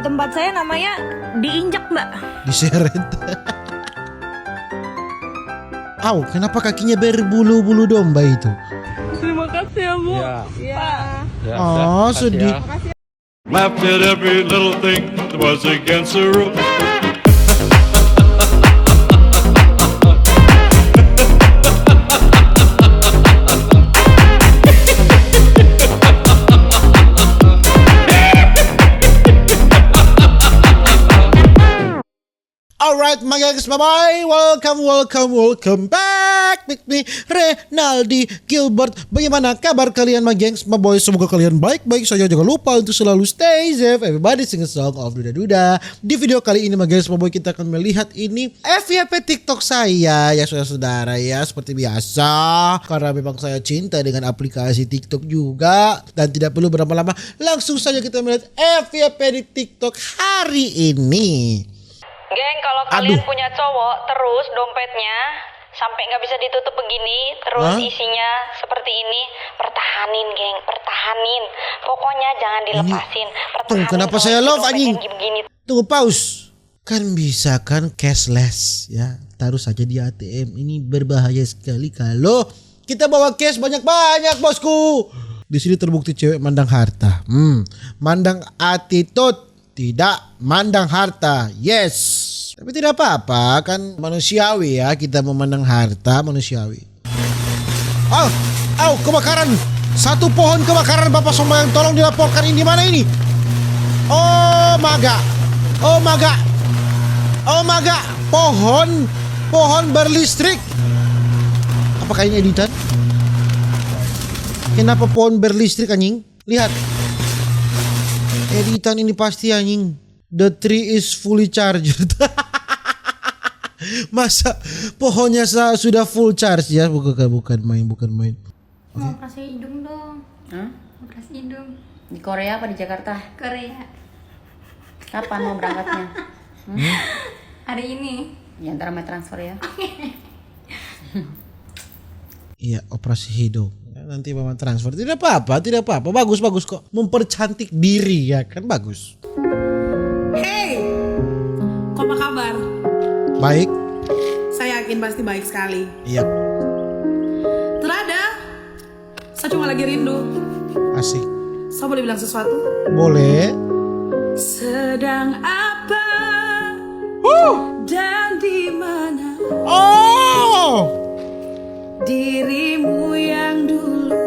tempat saya namanya diinjak, Mbak. Diseret. Au, kenapa kakinya berbulu-bulu domba itu? Terima kasih ya, Bu. Ya. Ya, Oh, makasih sedih. ya. Laughed at every little thing that was against the rules. Alright, my guys, bye-bye. Welcome back with me, Renaldi Gilbert. Bagaimana kabar kalian, my gengs, my boys? Semoga kalian baik-baik saja. Jangan lupa untuk selalu stay safe. Everybody sing a song of Duda-Duda. Di video kali ini, my guys, my boy, kita akan melihat ini FYP TikTok saya, ya saudara-saudara ya. Seperti biasa, karena memang saya cinta dengan aplikasi TikTok juga. Dan tidak perlu berlama-lama, langsung saja kita melihat FYP di TikTok hari ini. Geng, kalau kalian punya cowok terus dompetnya sampai nggak bisa ditutup begini, terus isinya seperti ini, pertahanin, geng, pertahanin. Pokoknya jangan dilepasin. Pertahanin. Kenapa kalau saya isi love, dompetnya anjing? Begini. Tunggu, pause. Kan bisa kan cashless ya. Taruh saja di ATM. Ini berbahaya sekali kalau kita bawa cash banyak-banyak, bosku. Di sini terbukti cewek mandang harta. Mandang attitude, tidak mandang harta. Yes. Tapi tidak apa-apa, kan manusiawi ya, kita memandang harta manusiawi. Kebakaran. Satu pohon kebakaran, Bapak Sombayang, tolong dilaporkan. Ini di mana ini? Oh maga. Pohon berlistrik. Apakah ini editan? Kenapa pohon berlistrik, anjing? Lihat. Editan ini pasti, anjing. The tree is fully charged. Masa pohonnya sudah full charge ya? Bukan main. Mau operasi hidung dong. Operasi hidung. Di Korea apa di Jakarta? Korea. Kapan mau berangkatnya? Hari ini. Ya ntar mau transfer ya. Iya, operasi hidung. Nanti mama transfer. Tidak apa-apa. Bagus kok. Mempercantik diri ya kan, bagus. Hey, kok apa kabar? Baik. Saya yakin pasti baik sekali. Iya. Terada, saya cuma lagi rindu. Asik. Saya boleh bilang sesuatu? Boleh. Sedang apa dan di mana dirimu yang dulu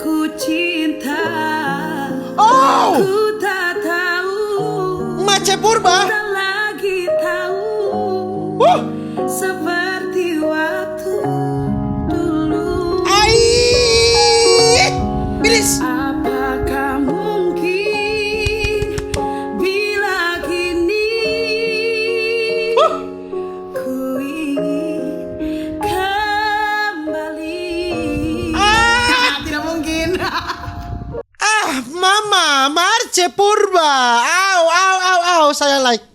ku cinta. Ku tak tahu. Mace Purba. Tak lagi tahu. Seperti waktu dulu. Bilis. Apakah mungkin bila kini ku ingin kembali? Tidak mungkin. Mama Marce Purba. Saya like.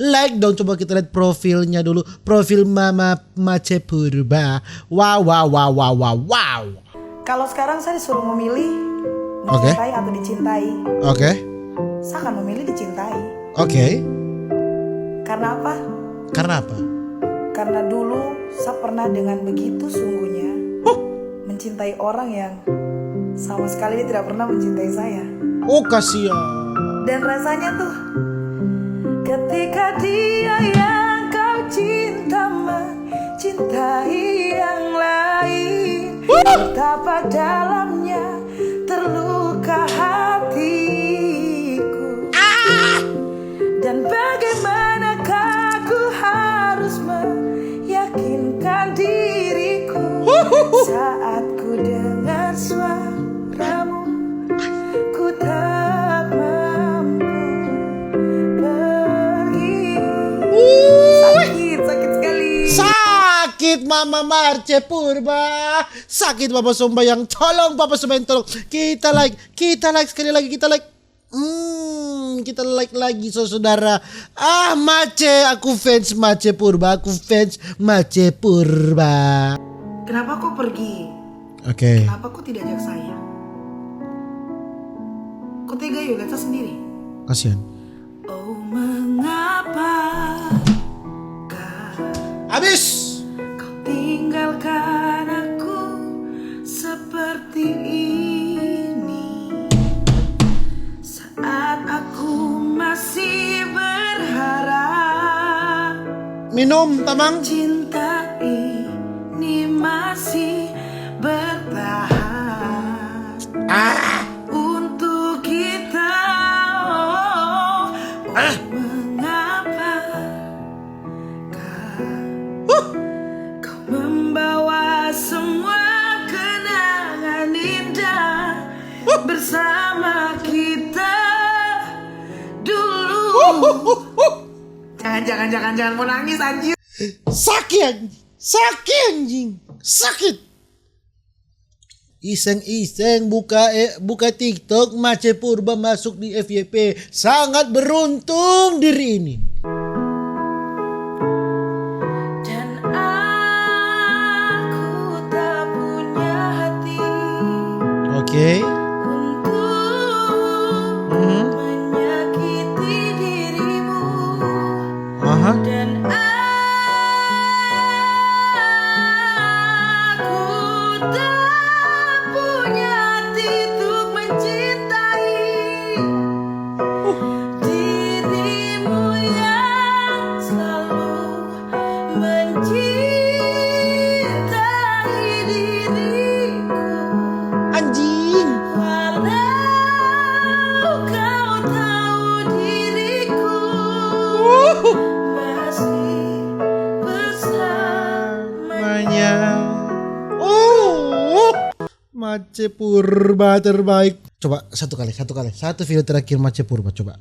Like dong, coba kita lihat profilnya dulu. Profil Mama Marce Purba. Wow. Kalau sekarang saya disuruh memilih Oke. mencintai atau dicintai, Oke. saya akan memilih dicintai. Oke. Karena apa? Karena apa? Karena dulu saya pernah dengan begitu sungguhnya mencintai orang yang sama sekali dia tidak pernah mencintai saya. Oh, kasihan. Dan rasanya tuh ketika dia yang kau cinta mencintai yang lain, betapa dalamnya terluka hatiku. Dan bagaimanakah aku harus meyakinkan diriku saat ku dengar suaramu, ku tak mampu pergi. Sakit sekali. Sakit Mama Marce Purba. Sakit Bapak Sombayang. Tolong Bapak Sombayang, tolong. Kita like sekali lagi, kita like. Kita like lagi saudara. Mace, aku fans Mace Purba. Kenapa kau pergi? Oke. Kenapa kau tidak ajak saya? Kau tega ya lihat saya sendiri. Kasihan. Oh mengapa Habis. kau tinggalkan aku seperti ini saat aku masih berharap Minum, Tamang. cinta ini masih bertahan untuk kita. Mengapa kau membawa semua kenangan indah bersama kita dulu. Jangan mau nangis anjir. Sakit anjing. Sakit. Iseng-iseng buka TikTok, Mace Purba masuk di FYP. Sangat beruntung diri ini. Dan aku tak punya hati Oke. untuk menyakiti dirimu. Aha. Dan aku tak punya hati untuk mencintai dirimu yang selalu mencintai diriku. Anjing. Walau kau tahu diriku masih bersamanya. Mace Purba terbaik. Coba satu kali. Satu video terakhir Mace Purba, coba.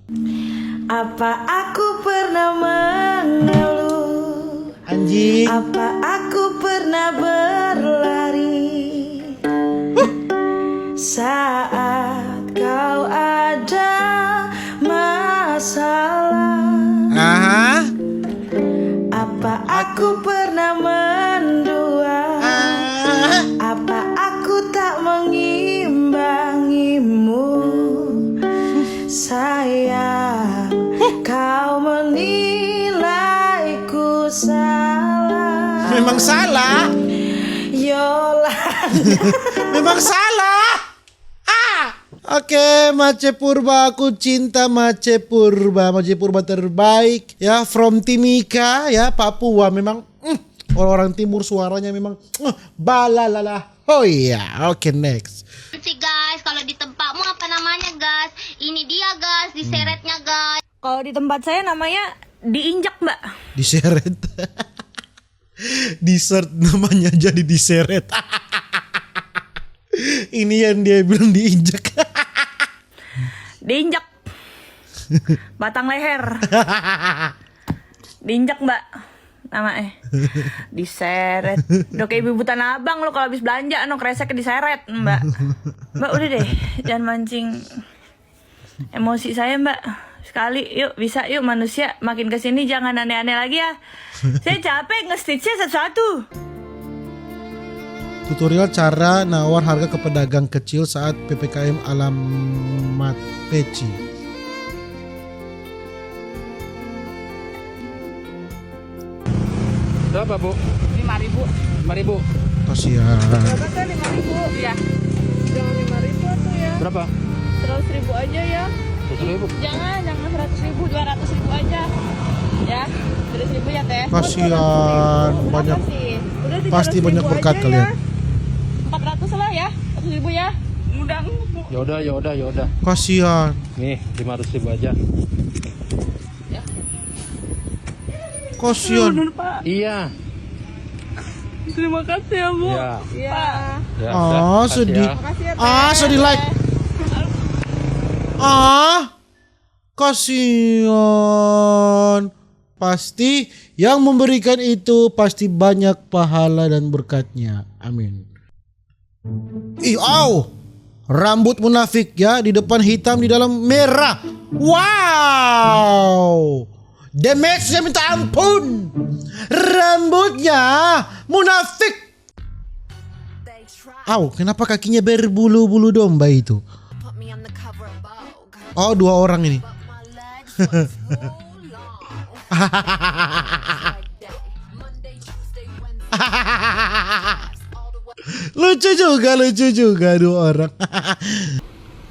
Apa aku pernah mengeluh? Anjing. Apa aku pernah berlari saat kau ada masalah? Aha. Apa aku pernah mendua? Apa aku tak mengimbangimu? Sayang, kau menilaiku salah. Memang salah. Yolanda. Memang salah. Oke, Mace Purba, aku cinta Mace Purba. Mace Purba terbaik ya, from Timika ya, Papua. Memang orang-orang timur suaranya memang balalala. Oh iya, oke, next. sih guys, kalau di tempatmu apa namanya guys? Ini dia guys, diseretnya guys. Kalau di tempat saya namanya diinjak, Mbak. Diseret. Dessert namanya jadi diseret. Ini yang dia bilang diinjak. Diinjak. Batang leher. Diinjak, Mbak. Namanya diseret. Udah kayak ibu Tanah Abang lo kalau habis belanja kreseknya diseret, Mbak. Mbak udah deh, jangan mancing emosi saya, Mbak. Sekali yuk, bisa yuk manusia makin kesini jangan aneh-aneh lagi ya. Saya capek nge-stitchnya satu-satu. Tutorial cara nawar harga ke pedagang kecil saat PPKM alamat peci. Berapa, Bu? 5.000. 5.000. Kasihan. Berapa kan 5.000? Iya. Jangan 5.000 tuh ya. Berapa? 100.000 aja ya. 100.000. Jangan 100.000, 200.000 aja. Ya, 100.000 ya teh. Kasihan, banyak. Udah Pasti 300.000 banyak berkat aja kalian. Ya. 400 lah ya, 100.000 ya. Mudah. Ya udah. Kasihan. Nih, 500.000 aja. Kasihan. Pak. Iya. Terima kasih ya, Bu. Iya. Iya. Ya, Ah, makasih sedih. ya. Makasih ya, Teh. Ah, sedih like. Kasihan. Pasti yang memberikan itu pasti banyak pahala dan berkatnya. Amin. Rambut munafik ya, di depan hitam, di dalam merah. Wow. Damage-nya minta ampun. Rambutnya munafik. Kenapa kakinya berbulu-bulu domba itu? Oh, 2 orang ini. Lucu juga dua orang.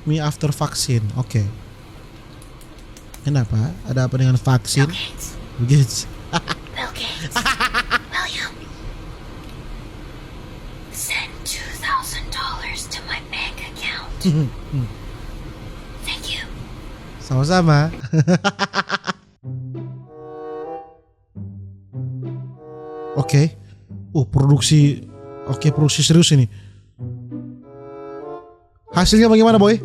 Me after vaksin, oke. Kenapa? Ada apa dengan vaksin? Gates. Bill Gates. William. Send $2,000 to my bank account. Thank you. Sama-sama. Oke. Produksi. Oke, produksi serius ini. Hasilnya bagaimana, boy?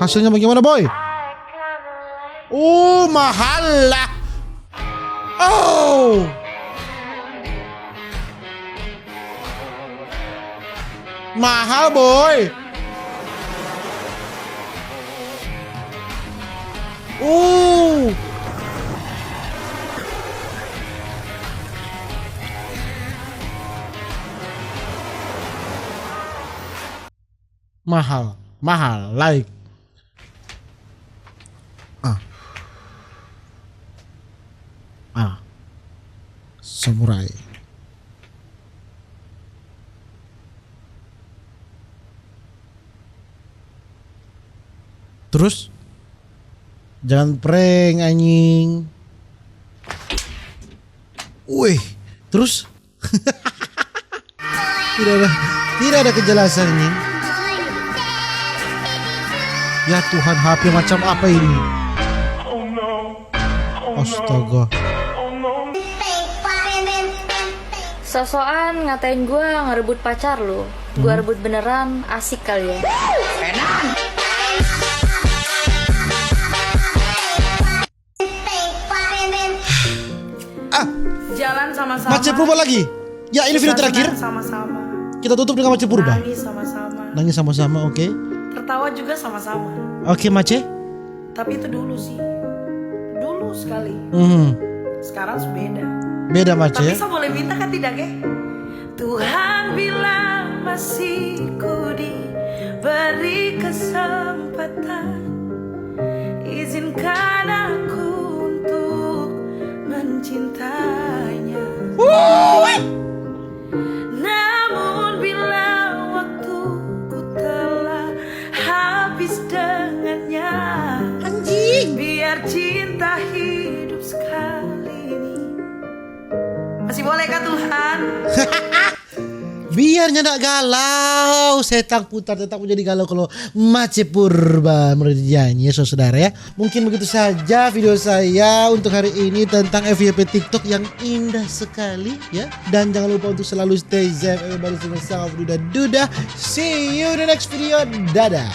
Hasilnya bagaimana, boy? Mahal lah. Mahal, boy. Mahal, like. Samurai. Terus? Jangan prank anjing. Wih, terus? Tidak ada kejelasan anjing. Ya Tuhan, HP macam apa ini? Astaga. Sosokan ngatain gue ngerebut pacar lu. Gue rebut beneran, asik kali ya. Jalan sama-sama. Mace Purba lagi. Ya, ini video terakhir. Sama-sama. Kita tutup dengan Mace Purba. Nangis sama-sama, oke. Tertawa juga sama-sama. Oke, Mace. Tapi itu dulu sih. Dulu sekali. Sekarang beda. Beda, Mace. Tapi saya boleh minta kan tidak, ya? Tuhan bilang masih ku diberi kesempatan. Izinkan aku untuk mencintainya. Namun bila waktuku telah habis dengannya, biar cinta hidup sekali ini. Masih bolehkah Tuhan? Biar nyak galau, setan putar tetap menjadi galau kalau Mace Purba menyanyi, saudara ya. Mungkin begitu saja video saya untuk hari ini tentang FYP TikTok yang indah sekali ya. Dan jangan lupa untuk selalu stay safe, everybody, sama Duda. See you in the next video, dadah.